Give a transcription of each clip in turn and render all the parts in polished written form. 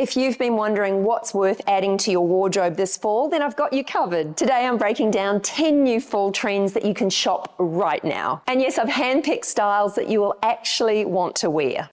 If you've been wondering what's worth adding to your wardrobe this fall, then I've got you covered. Today I'm breaking down 10 new fall trends that you can shop right now. And yes, I've handpicked styles that you will actually want to wear.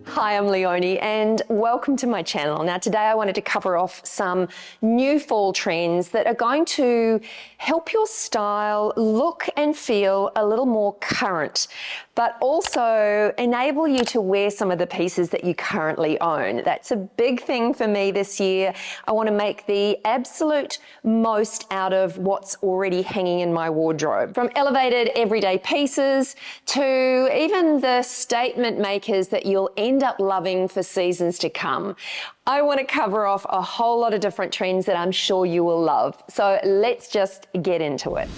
Hi, I'm Leonie and welcome to my channel. Now today I wanted to cover off some new fall trends that are going to help your style look and feel a little more current, but also enable you to wear some of the pieces that you currently own. That's a big thing for me this year. I want to make the absolute most out of what's already hanging in my wardrobe. From elevated everyday pieces to even the statement makers that you'll end up loving for seasons to come. I want to cover off a whole lot of different trends that I'm sure you will love. So let's just get into it.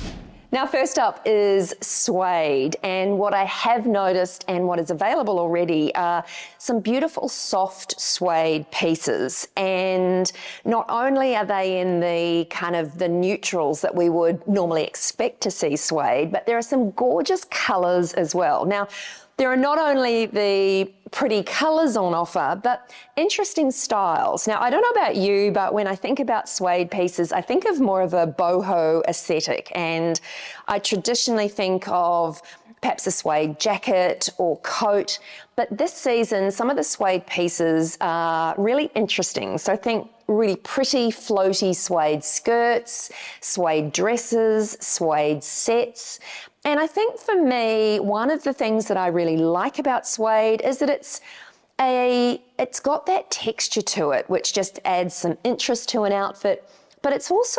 Now, first up is suede, and what I have noticed and what is available already are some beautiful soft suede pieces. And not only are they in the kind of the neutrals that we would normally expect to see suede, but there are some gorgeous colors as well. Now, there are not only the pretty colors on offer, but interesting styles. Now, I don't know about you, but when I think about suede pieces, I think of more of a boho aesthetic. And I traditionally think of perhaps a suede jacket or coat. But this season, some of the suede pieces are really interesting. So think really pretty floaty suede skirts, suede dresses, suede sets. And I think for me, one of the things that I really like about suede is that it's got that texture to it, which just adds some interest to an outfit. But it's almost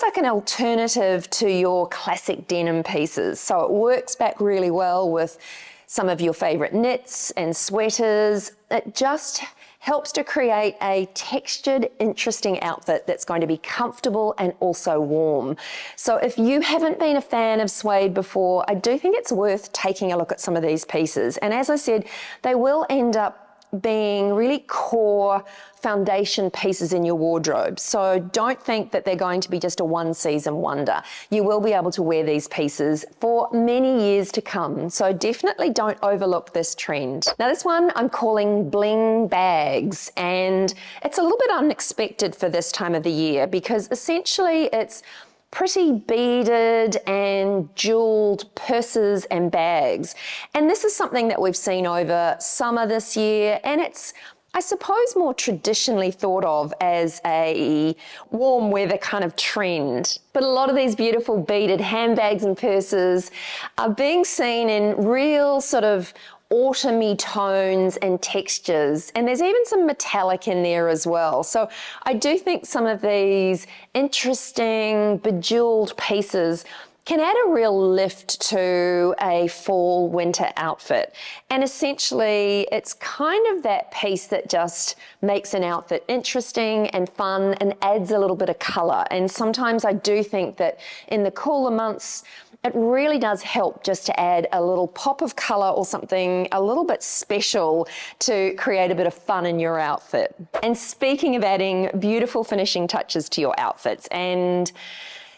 like an alternative to your classic denim pieces. So it works back really well with some of your favorite knits and sweaters. It just helps to create a textured, interesting outfit that's going to be comfortable and also warm. So if you haven't been a fan of suede before, I do think it's worth taking a look at some of these pieces. And as I said, they will end up being really core foundation pieces in your wardrobe. So don't think that they're going to be just a one season wonder. You will be able to wear these pieces for many years to come. So definitely don't overlook this trend. Now this one I'm calling bling bags, and it's a little bit unexpected for this time of the year because essentially it's pretty beaded and jeweled purses and bags. And this is something that we've seen over summer this year, and it's, I suppose, more traditionally thought of as a warm weather kind of trend. But a lot of these beautiful beaded handbags and purses are being seen in real sort of autumny tones and textures, and there's even some metallic in there as well. So I do think some of these interesting bejeweled pieces can add a real lift to a fall winter outfit. And essentially it's kind of that piece that just makes an outfit interesting and fun and adds a little bit of color. And sometimes I do think that in the cooler months, it really does help just to add a little pop of color or something a little bit special to create a bit of fun in your outfit. And speaking of adding beautiful finishing touches to your outfits, and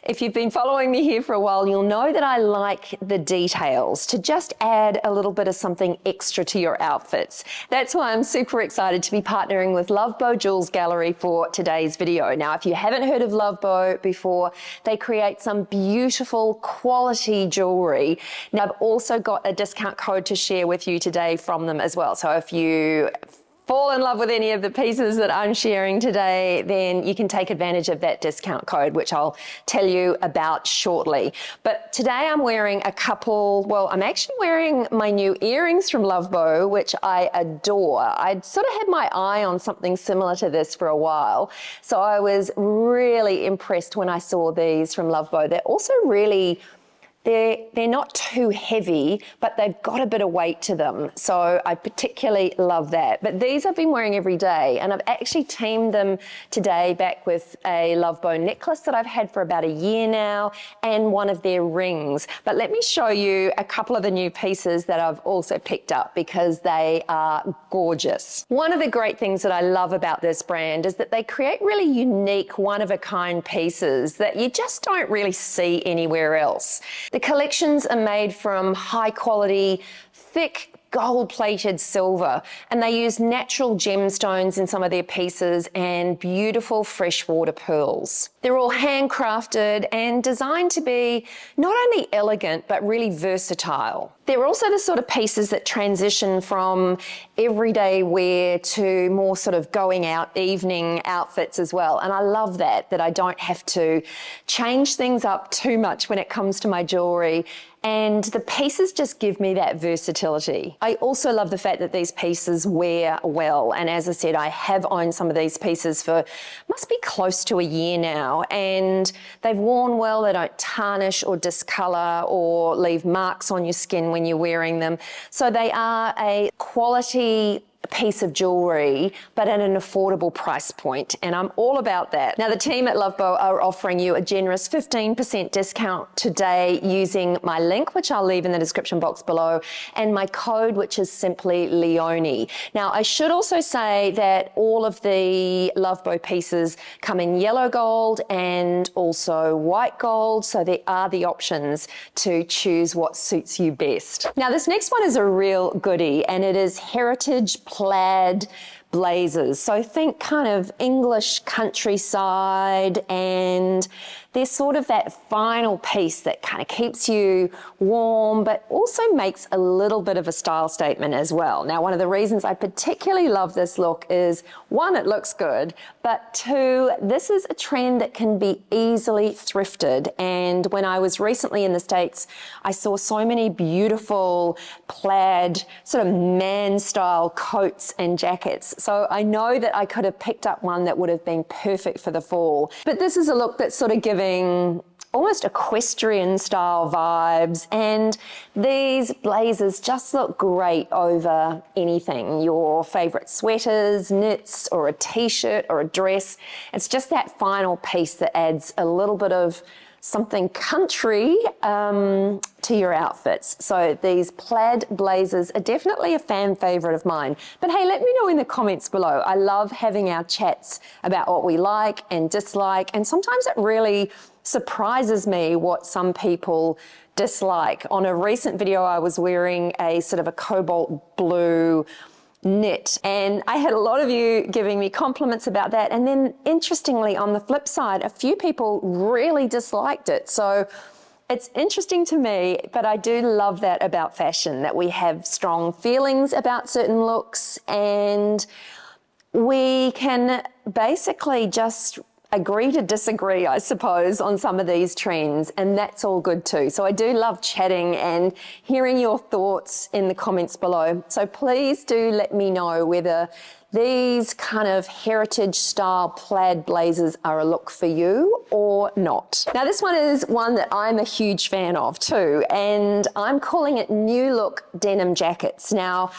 if you've been following me here for a while, you'll know that I like the details, to just add a little bit of something extra to your outfits. That's why I'm super excited to be partnering with Luvbo Jewels Gallery for today's video. Now, if you haven't heard of Luvbo before, they create some beautiful quality jewelry. Now, I've also got a discount code to share with you today from them as well. So if you fall in love with any of the pieces that I'm sharing today, then you can take advantage of that discount code, which I'll tell you about shortly. But today I'm wearing I'm actually wearing my new earrings from Luvbo, which I adore. I'd sort of had my eye on something similar to this for a while, so I was really impressed when I saw these from Luvbo. They're also really, they're not too heavy, but they've got a bit of weight to them. So I particularly love that. But these I've been wearing every day, and I've actually teamed them today back with a Luvbo necklace that I've had for about a year now, and one of their rings. But let me show you a couple of the new pieces that I've also picked up because they are gorgeous. One of the great things that I love about this brand is that they create really unique, one-of-a-kind pieces that you just don't really see anywhere else. The collections are made from high quality, thick gold-plated silver, and they use natural gemstones in some of their pieces and beautiful freshwater pearls. They're all handcrafted and designed to be not only elegant, but really versatile. They're also the sort of pieces that transition from everyday wear to more sort of going out evening outfits as well. And I love that I don't have to change things up too much when it comes to my jewelry. And the pieces just give me that versatility. I also love the fact that these pieces wear well. And as I said, I have owned some of these pieces for, must be close to a year now. And they've worn well, they don't tarnish or discolor or leave marks on your skin when you're wearing them. So they are a quality piece of jewelry, but at an affordable price point, and I'm all about that. Now, the team at Luvbo are offering you a generous 15% discount today using my link, which I'll leave in the description box below, and my code, which is simply Leonie. Now, I should also say that all of the Luvbo pieces come in yellow gold and also white gold, so there are the options to choose what suits you best. Now, this next one is a real goodie, and it is heritage plaid blazers. So think kind of English countryside, and they're sort of that final piece that kind of keeps you warm, but also makes a little bit of a style statement as well. Now, one of the reasons I particularly love this look is, one, it looks good, but two, this is a trend that can be easily thrifted. And when I was recently in the States, I saw so many beautiful plaid sort of man style coats and jackets. So I know that I could have picked up one that would have been perfect for the fall. But this is a look that's sort of giving almost equestrian style vibes, and these blazers just look great over anything, your favorite sweaters, knits, or a t-shirt or a dress. It's just that final piece that adds a little bit of something country to your outfits. So these plaid blazers are definitely a fan favorite of mine. But hey, let me know in the comments below. I love having our chats about what we like and dislike, and sometimes it really surprises me what some people dislike. On a recent video, I was wearing a sort of a cobalt blue knit, and I had a lot of you giving me compliments about that, and then interestingly on the flip side, a few people really disliked it. So it's interesting to me, but I do love that about fashion, that we have strong feelings about certain looks, and we can basically just agree to disagree, I suppose, on some of these trends, and that's all good too. So I do love chatting and hearing your thoughts in the comments below. So please do let me know whether these kind of heritage style plaid blazers are a look for you or not. Now, this one is one that I'm a huge fan of too, and I'm calling it new look denim jackets. Now,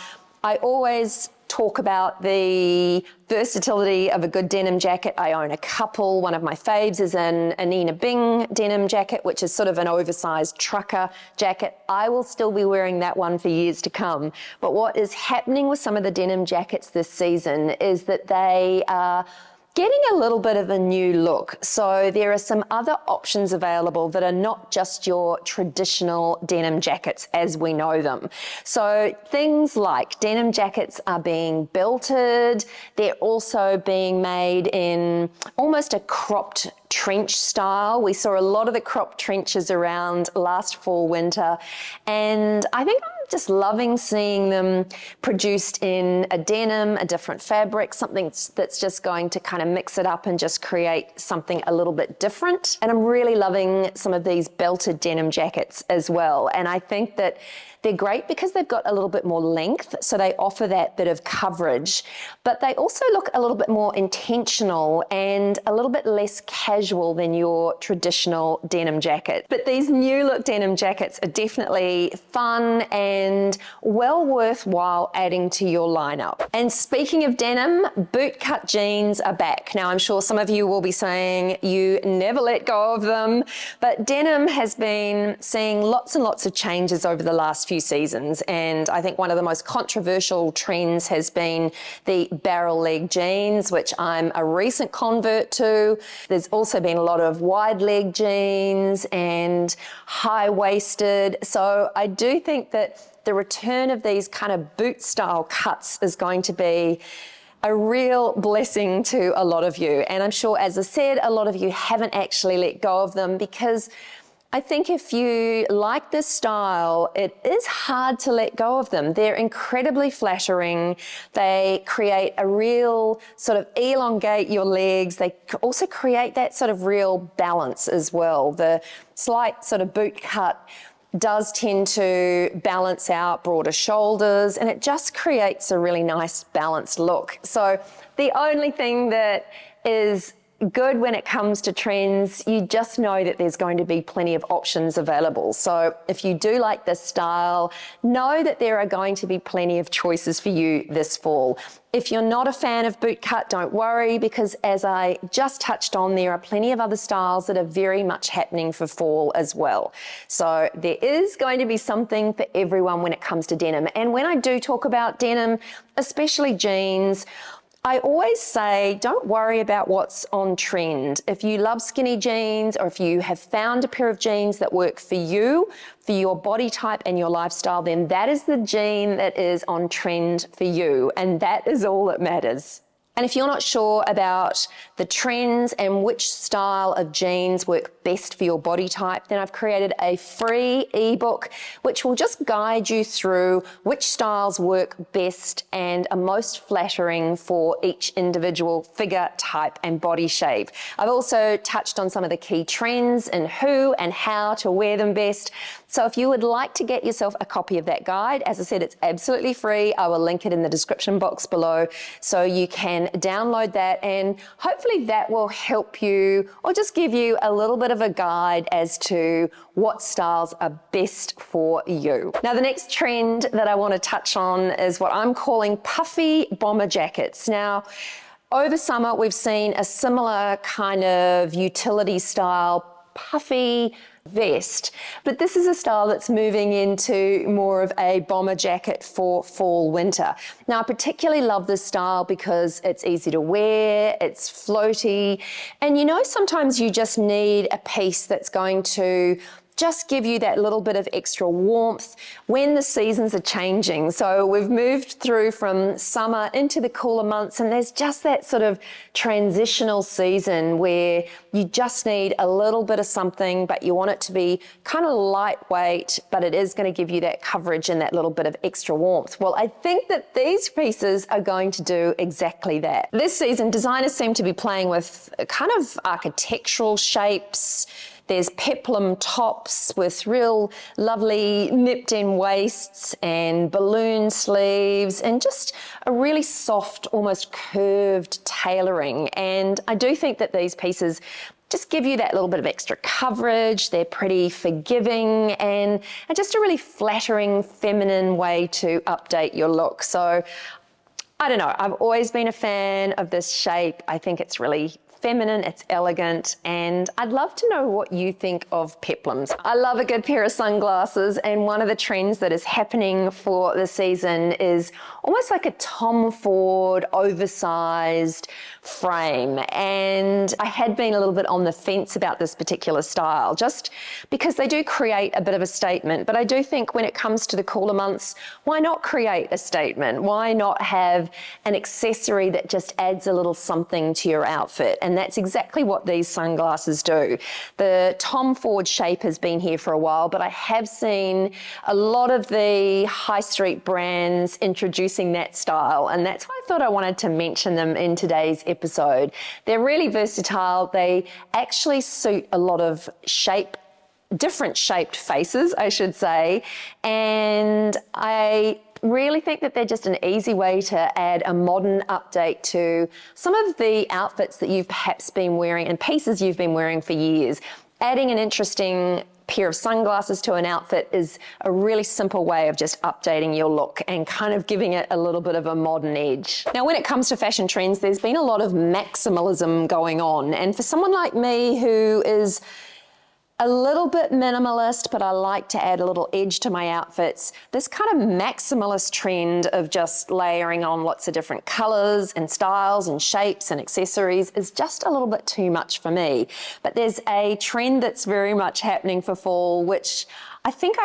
I always talk about the versatility of a good denim jacket. I own a couple. One of my faves is an Nina Bing denim jacket, which is sort of an oversized trucker jacket. I will still be wearing that one for years to come. But what is happening with some of the denim jackets this season is that they are getting a little bit of a new look. So there are some other options available that are not just your traditional denim jackets as we know them. So things like denim jackets are being belted. They're also being made in almost a cropped trench style. We saw a lot of the cropped trenches around last fall, winter, and I think I'm just loving seeing them produced in a denim, a different fabric, something that's just going to kind of mix it up and just create something a little bit different. And I'm really loving some of these belted denim jackets as well. And I think that they're great because they've got a little bit more length, so they offer that bit of coverage, but they also look a little bit more intentional and a little bit less casual than your traditional denim jacket. But these new look denim jackets are definitely fun and well worthwhile adding to your lineup. And speaking of denim, bootcut jeans are back. Now, I'm sure some of you will be saying you never let go of them, but denim has been seeing lots and lots of changes over the last few seasons, and I think one of the most controversial trends has been the barrel leg jeans, which I'm a recent convert to. There's also been a lot of wide leg jeans and high-waisted, so I do think that the return of these kind of boot style cuts is going to be a real blessing to a lot of you. And I'm sure, as I said, a lot of you haven't actually let go of them, because I think if you like this style, it is hard to let go of them. They're incredibly flattering. They create a real sort of elongate your legs. They also create that sort of real balance as well. The slight sort of boot cut does tend to balance out broader shoulders, and it just creates a really nice balanced look. So the only thing that is good when it comes to trends, you just know that there's going to be plenty of options available. So if you do like this style, know that there are going to be plenty of choices for you this fall. If you're not a fan of boot cut, don't worry, because as I just touched on, there are plenty of other styles that are very much happening for fall as well. So there is going to be something for everyone when it comes to denim. And when I do talk about denim, especially jeans, I always say, don't worry about what's on trend. If you love skinny jeans, or if you have found a pair of jeans that work for you, for your body type and your lifestyle, then that is the jean that is on trend for you. And that is all that matters. And if you're not sure about the trends and which style of jeans work best for your body type, then I've created a free ebook which will just guide you through which styles work best and are most flattering for each individual figure type and body shape. I've also touched on some of the key trends and who and how to wear them best. So if you would like to get yourself a copy of that guide, as I said, it's absolutely free. I will link it in the description box below, so you can download that, and hopefully that will help you, or just give you a little bit of a guide as to what styles are best for you. Now, the next trend that I want to touch on is what I'm calling puffy bomber jackets. Now, over summer, we've seen a similar kind of utility style puffy vest, but this is a style that's moving into more of a bomber jacket for fall winter. Now, I particularly love this style because it's easy to wear, it's floaty, and you know, sometimes you just need a piece that's going to just give you that little bit of extra warmth when the seasons are changing. So we've moved through from summer into the cooler months, and there's just that sort of transitional season where you just need a little bit of something, but you want it to be kind of lightweight, but it is going to give you that coverage and that little bit of extra warmth. Well, I think that these pieces are going to do exactly that. This season, designers seem to be playing with kind of architectural shapes. There's peplum tops with real lovely nipped in waists and balloon sleeves, and just a really soft, almost curved tailoring. And I do think that these pieces just give you that little bit of extra coverage. They're pretty forgiving and just a really flattering, feminine way to update your look. So I don't know, I've always been a fan of this shape. I think it's really feminine, it's elegant, and I'd love to know what you think of peplums. I love a good pair of sunglasses, and one of the trends that is happening for the season is almost like a Tom Ford oversized frame. And I had been a little bit on the fence about this particular style, just because they do create a bit of a statement. But I do think when it comes to the cooler months, why not create a statement? Why not have an accessory that just adds a little something to your outfit? And that's exactly what these sunglasses do. The Tom Ford shape has been here for a while, but I have seen a lot of the high street brands introducing that style, and that's why I thought I wanted to mention them in today's episode. They're really versatile. They actually suit a lot of different shaped faces, I should say, and I really think that they're just an easy way to add a modern update to some of the outfits that you've perhaps been wearing and pieces you've been wearing for years. Adding an interesting pair of sunglasses to an outfit is a really simple way of just updating your look and kind of giving it a little bit of a modern edge. Now, when it comes to fashion trends, there's been a lot of maximalism going on, and for someone like me who is a little bit minimalist, but I like to add a little edge to my outfits, this kind of maximalist trend of just layering on lots of different colors and styles and shapes and accessories is just a little bit too much for me. But there's a trend that's very much happening for fall, which I think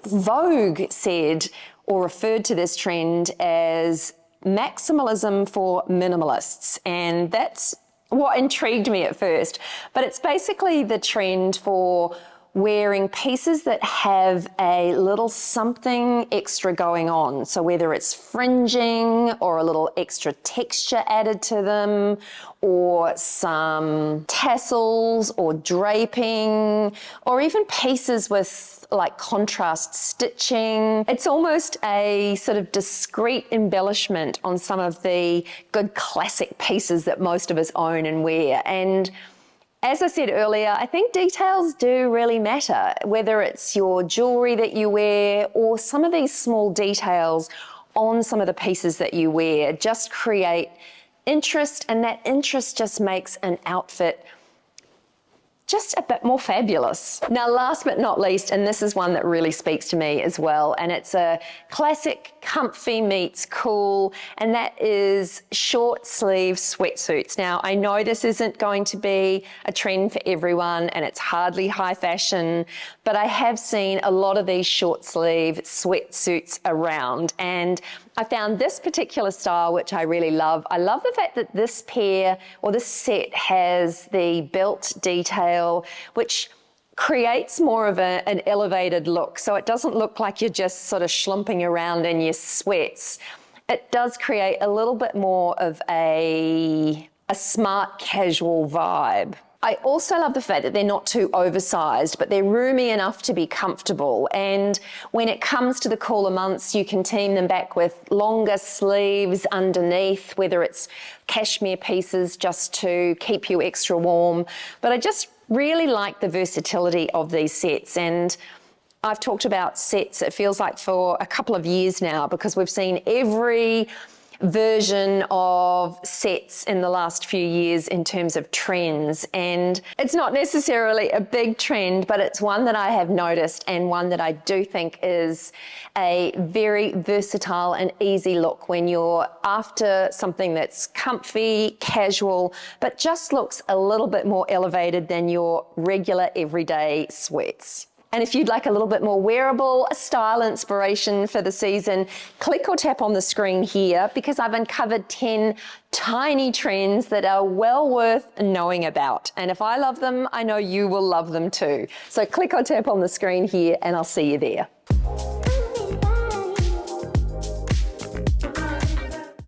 Vogue said or referred to this trend as maximalism for minimalists, and that's what intrigued me at first. But it's basically the trend for wearing pieces that have a little something extra going on. So whether it's fringing or a little extra texture added to them, or some tassels or draping, or even pieces with like contrast stitching. It's almost a sort of discreet embellishment on some of the good classic pieces that most of us own and wear. And as I said earlier, I think details do really matter, whether it's your jewelry that you wear or some of these small details on some of the pieces that you wear just create interest, and that interest just makes an outfit just a bit more fabulous. Now, last but not least, and this is one that really speaks to me as well, and it's a classic comfy meets cool, and that is short sleeve sweatsuits. Now, I know this isn't going to be a trend for everyone, and it's hardly high fashion, but I have seen a lot of these short sleeve sweatsuits around, and I found this particular style, which I really love. I love the fact that this pair or this set has the belt detail, which creates more of an elevated look. So it doesn't look like you're just sort of schlumping around in your sweats. It does create a little bit more of a smart casual vibe. I also love the fact that they're not too oversized, but they're roomy enough to be comfortable. And when it comes to the cooler months, you can team them back with longer sleeves underneath, whether it's cashmere pieces just to keep you extra warm. But I just really like the versatility of these sets. And I've talked about sets, it feels like, for a couple of years now, because we've seen every version of sets in the last few years in terms of trends, and it's not necessarily a big trend, but it's one that I have noticed, and one that I do think is a very versatile and easy look when you're after something that's comfy, casual, but just looks a little bit more elevated than your regular everyday sweats. And if you'd like a little bit more wearable style inspiration for the season, click or tap on the screen here, because I've uncovered 10 tiny trends that are well worth knowing about. And if I love them, I know you will love them too. So click or tap on the screen here, and I'll see you there.